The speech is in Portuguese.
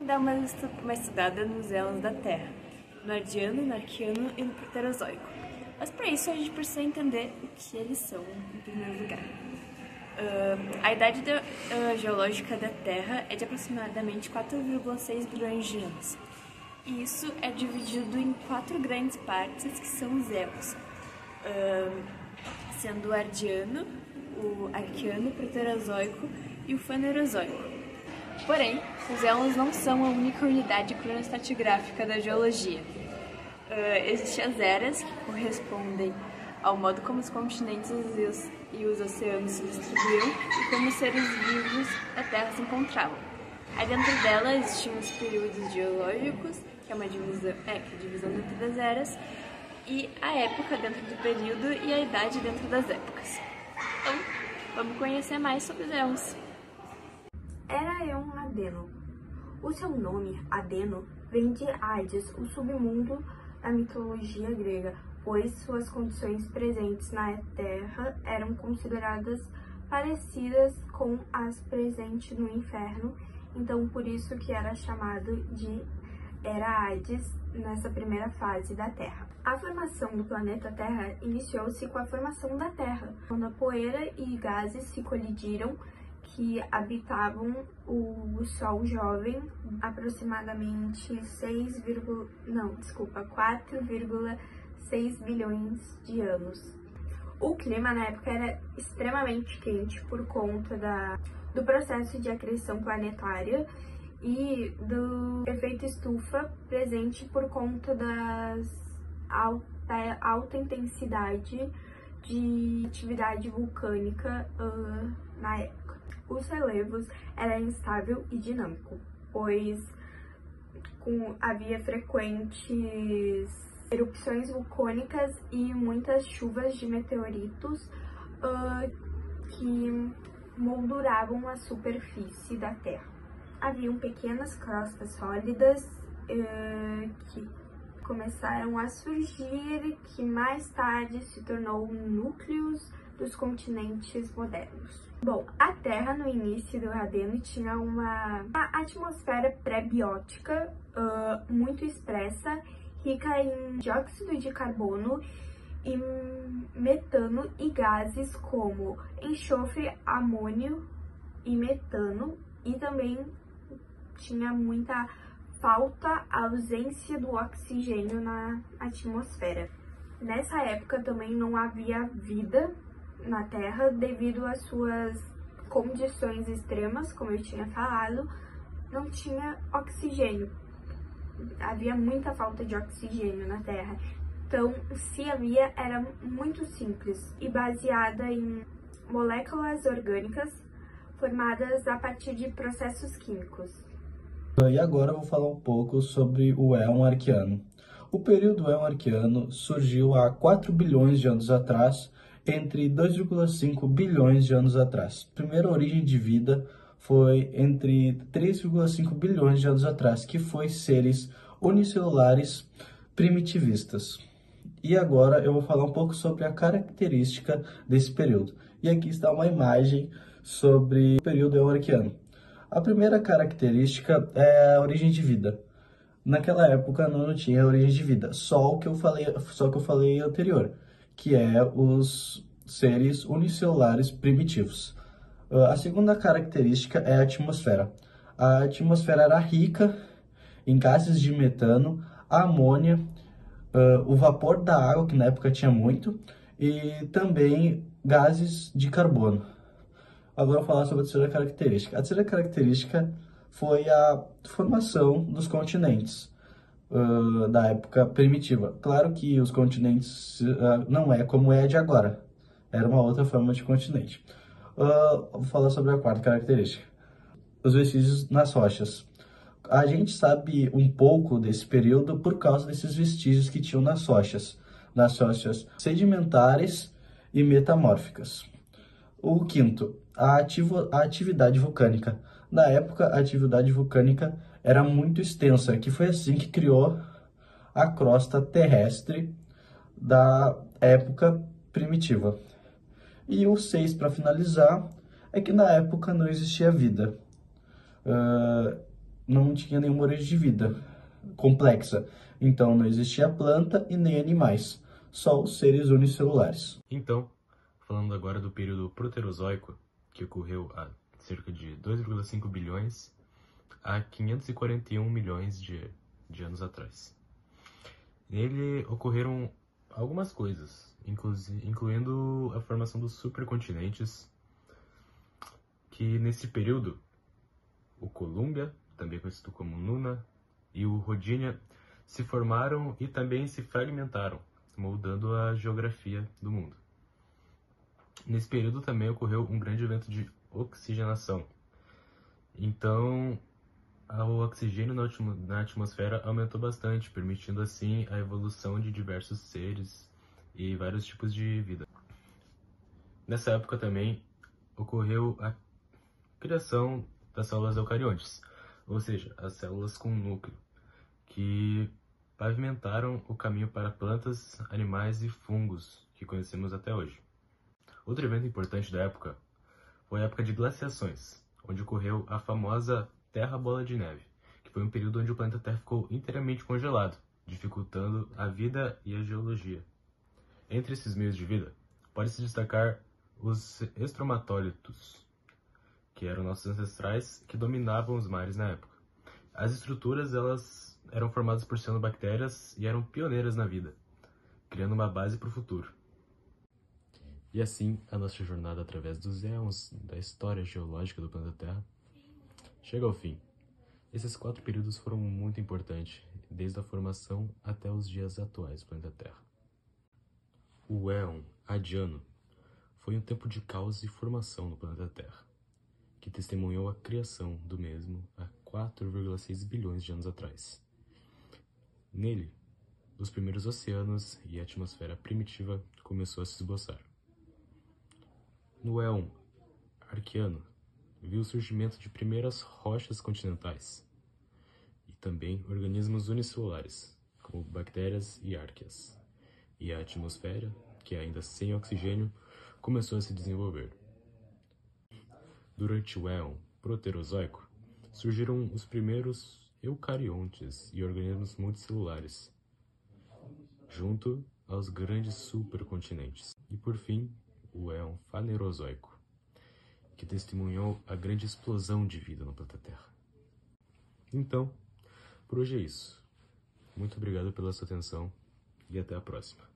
Dar uma estudada nos elos da Terra, no Ardiano, no Arqueano e no Proterozoico. Mas para isso a gente precisa entender o que eles são em primeiro lugar. A idade geológica da Terra é de aproximadamente 4,6 bilhões de anos. E isso é dividido em 4 grandes partes, que são os elos, sendo o Ardiano, o Arqueano, o Proterozoico e o Fanerozoico. Porém, os elos não são a única unidade cronoestratigráfica da geologia. Existem as eras, que correspondem ao modo como os continentes e os oceanos se distribuíam e como os seres vivos da Terra se encontravam. Aí dentro dela existiam os períodos geológicos, que é uma divisão, que é a divisão dentro das eras, e a época dentro do período e a idade dentro das épocas. Então, vamos conhecer mais sobre os elos. Era Éon Adeno. O seu nome, Adeno, vem de Hades, o submundo da mitologia grega, pois suas condições presentes na Terra eram consideradas parecidas com as presentes no inferno, então por isso que era chamado de Era Hades nessa primeira fase da Terra. A formação do planeta Terra iniciou-se com a formação da Terra, quando a poeira e gases se colidiram que habitavam o Sol jovem aproximadamente 4,6 bilhões de anos. O clima na época era extremamente quente por conta do processo de acreção planetária e do efeito estufa presente por conta das alta intensidade de atividade vulcânica na época. Os relevos eram instável e dinâmico, pois havia frequentes erupções vulcânicas e muitas chuvas de meteoritos que molduravam a superfície da Terra. Haviam pequenas crostas sólidas que começaram a surgir, que mais tarde se tornou núcleos dos continentes modernos. Bom, a Terra no início do Adeno tinha uma atmosfera pré-biótica muito expressa, rica em dióxido de carbono e metano e gases como enxofre, amônio e metano, e também tinha muita ausência do oxigênio na atmosfera. Nessa época também não havia vida na Terra devido às suas condições extremas, como eu tinha falado, não tinha oxigênio. Havia muita falta de oxigênio na Terra. Então, se havia, era muito simples e baseada em moléculas orgânicas formadas a partir de processos químicos. E agora eu vou falar um pouco sobre o Éon Arqueano. O período Éon Arqueano surgiu há 4 bilhões de anos atrás, entre 2,5 bilhões de anos atrás. A primeira origem de vida foi entre 3,5 bilhões de anos atrás, que foi seres unicelulares primitivistas. E agora eu vou falar um pouco sobre a característica desse período. E aqui está uma imagem sobre o período Éon Arqueano. A primeira característica é a origem de vida. Naquela época não tinha origem de vida, só o que eu falei anterior, que é os seres unicelulares primitivos. A segunda característica é a atmosfera. A atmosfera era rica em gases de metano, amônia, o vapor da água, que na época tinha muito, e também gases de carbono. Agora eu vou falar sobre a terceira característica. A terceira característica foi a formação dos continentes da época primitiva. Claro que os continentes não é como é de agora. Era uma outra forma de continente. Vou falar sobre a quarta característica. Os vestígios nas rochas. A gente sabe um pouco desse período por causa desses vestígios que tinham nas rochas sedimentares e metamórficas. O quinto, a atividade vulcânica. Na época, a atividade vulcânica era muito extensa, que foi assim que criou a crosta terrestre da época primitiva. E o 6, para finalizar, é que na época não existia vida. não tinha nenhuma origem de vida complexa. Então não existia planta e nem animais, só os seres unicelulares. Então, falando agora do período Proterozoico, que ocorreu há cerca de 2,5 bilhões a 541 milhões de anos atrás. Nele ocorreram algumas coisas, incluindo a formação dos supercontinentes, que nesse período o Columbia, também conhecido como Nuna, e o Rodinia se formaram e também se fragmentaram, moldando a geografia do mundo. Nesse período também ocorreu um grande evento de oxigenação. Então, o oxigênio na atmosfera aumentou bastante, permitindo assim a evolução de diversos seres e vários tipos de vida. Nessa época também ocorreu a criação das células eucariontes, ou seja, as células com núcleo, que pavimentaram o caminho para plantas, animais e fungos que conhecemos até hoje. Outro evento importante da época foi a época de glaciações, onde ocorreu a famosa Terra Bola de Neve, que foi um período onde o planeta Terra ficou inteiramente congelado, dificultando a vida e a geologia. Entre esses meios de vida, pode-se destacar os estromatólitos, que eram nossos ancestrais que dominavam os mares na época. As estruturas elas eram formadas por cianobactérias e eram pioneiras na vida, criando uma base para o futuro. E assim, a nossa jornada através dos éons da história geológica do planeta Terra chega ao fim. Esses 4 períodos foram muito importantes, desde a formação até os dias atuais do planeta Terra. O éon adiano foi um tempo de caos e formação no planeta Terra, que testemunhou a criação do mesmo há 4,6 bilhões de anos atrás. Nele, os primeiros oceanos e a atmosfera primitiva começou a se esboçar. No éon arqueano, viu o surgimento de primeiras rochas continentais e também organismos unicelulares, como bactérias e árqueas. E a atmosfera, que ainda sem oxigênio, começou a se desenvolver. Durante o éon proterozoico, surgiram os primeiros eucariontes e organismos multicelulares, junto aos grandes supercontinentes. E por fim, o éon fanerozoico, que testemunhou a grande explosão de vida no planeta Terra. Então, por hoje é isso. Muito obrigado pela sua atenção e até a próxima.